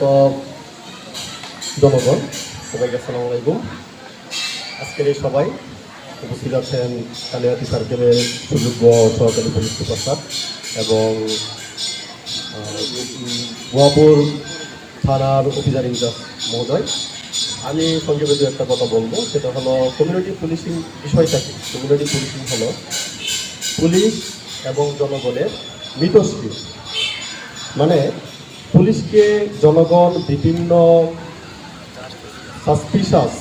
তো জনগণ সবাইকে আসসালামু আলাইকুম। আজকের এই সবাই উপস্থিত আছেন কালিয়াতি সার্কেলের সুযোগ্য সহকারী পুলিশ সুপার এবং গোয়াপুর থানার অফিসার ইনচার্জ মহোদয়। আমি সংক্ষেপে দু একটা কথা বলবো, সেটা হলো কমিউনিটি পুলিশিং বিষয়টা কি। কমিউনিটি পুলিশিং হলো পুলিশ এবং জনগণের মিথস্ক্রিয়া, মানে পুলিশকে জনগণ বিভিন্ন সাসপিশাস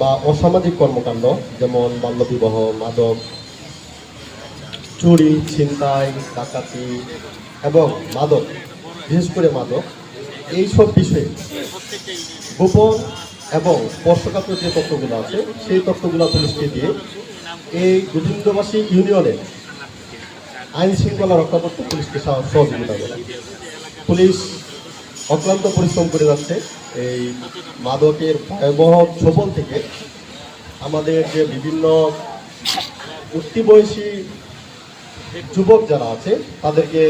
বা অসামাজিক কর্মকাণ্ড যেমন বাল্যবিবাহ, মাদক, চুরি, ছিনতাই, ডাকাতি এবং মাদক, বিশেষ করে মাদক, এইসব বিষয়ে গোপন এবং স্পর্শকাতর যে তথ্যগুলো আছে সেই তথ্যগুলো পুলিশকে দিয়ে এই গোবিন্দবাসী ইউনিয়নের আইন শৃঙ্খলা রক্ষা করতে পুলিশকে সহযোগিতা করে। পুলিশ অক্লান্ত পরিশ্রম করে যাচ্ছে এই মাদকের ভয়াবহ ছোবল থেকে আমাদের যে বিভিন্ন উঠতি বয়সী যুবক যারা আছে তাদেরকে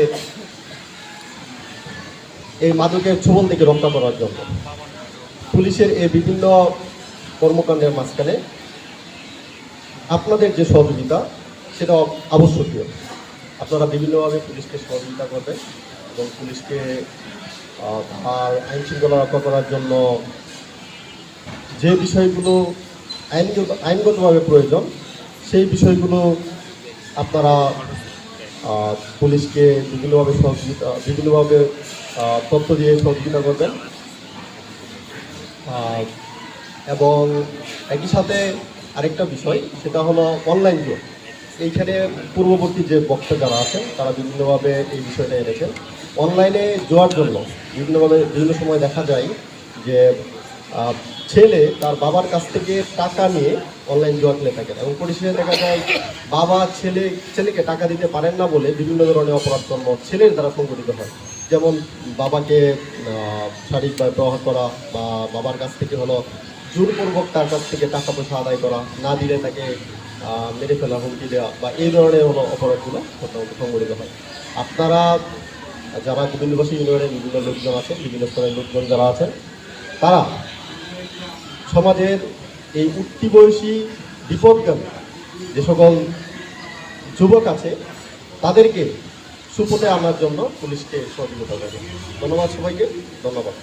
এই মাদকের ছোবল থেকে রক্ষা করার জন্য পুলিশের এই বিভিন্ন কর্মকাণ্ডের মাঝখানে আপনাদের যে সহযোগিতা সেটা আবশ্যকীয়। আপনারা বিভিন্নভাবে পুলিশকে সহযোগিতা করবেন এবং পুলিশকে আর আইন শৃঙ্খলা রক্ষা করার জন্য যে বিষয়গুলো আইনগতভাবে প্রয়োজন সেই বিষয়গুলো আপনারা পুলিশকে বিভিন্নভাবে তথ্য দিয়ে সহযোগিতা করবেন। এবং একই সাথে আরেকটা বিষয়, সেটা হলো অনলাইন জোন। এইখানে পূর্ববর্তী যে বক্তা যারা আছেন তারা বিভিন্নভাবে এই বিষয়টা এনেছেন। অনলাইনে যাওয়ার জন্য বিভিন্ন সময় দেখা যায় যে ছেলে তার বাবার কাছ থেকে টাকা নিয়ে অনলাইন জুয়া খেলে থাকেন এবং পরিশেষে দেখা যায় বাবা ছেলেকে টাকা দিতে পারেন না বলে বিভিন্ন ধরনের অপরাধকর্ম ছেলের দ্বারা সংঘটিত হয়। যেমন বাবাকে শারীরিকভাবে প্রহার করা বা বাবার কাছ থেকে হলো জোরপূর্বক তার কাছ থেকে টাকা পয়সা আদায় করা, না দিলে তাকে মেরে ফেলা, হুমকি দেওয়া বা এই ধরনের হলো অপরাধগুলো সংঘটিত হয়। আপনারা যারা গোবিন্দবাসী ইউনিয়নের বিভিন্ন লোকজন আছেন, বিভিন্ন স্তরের লোকজন যারা আছেন, তারা সমাজের এই উঠতি বয়সী বিপদগামী যে সকল যুবক আছে তাদেরকে সুপথে আনার জন্য পুলিশকে সহযোগিতা করবে। ধন্যবাদ সবাইকে, ধন্যবাদ।